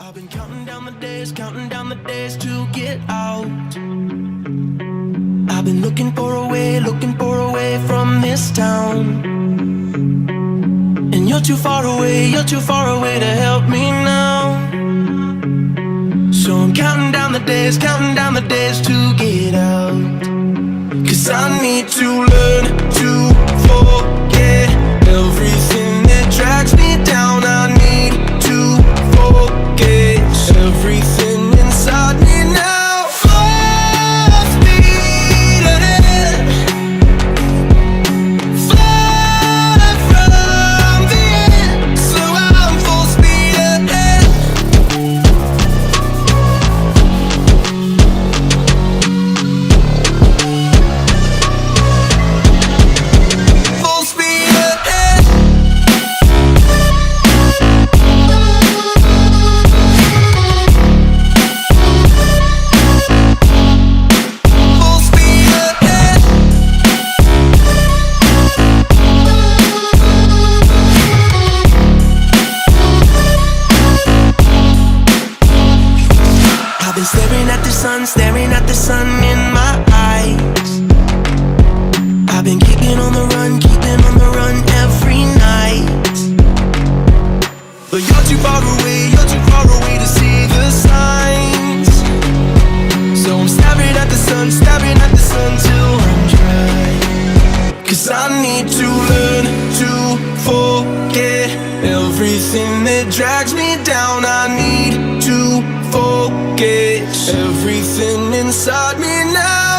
I've been counting down the days to get out. I've been looking for a way from this town. And you're too far away to help me now. So I'm counting down the days to get out. 'Cause I need to learn to forget everything that drags me down. I need to forget everything inside me now. Full speed ahead, fly from the end. So I'm full speed ahead. Full speed ahead. Full speed ahead. I've been staring at the sun in my eyes. I've been keeping on the run every night. But you're too far away to see the signs. So I'm staring at the sun till I'm dry. 'Cause I need to learn to forget everything that drags me down. I need to forget everything inside me now.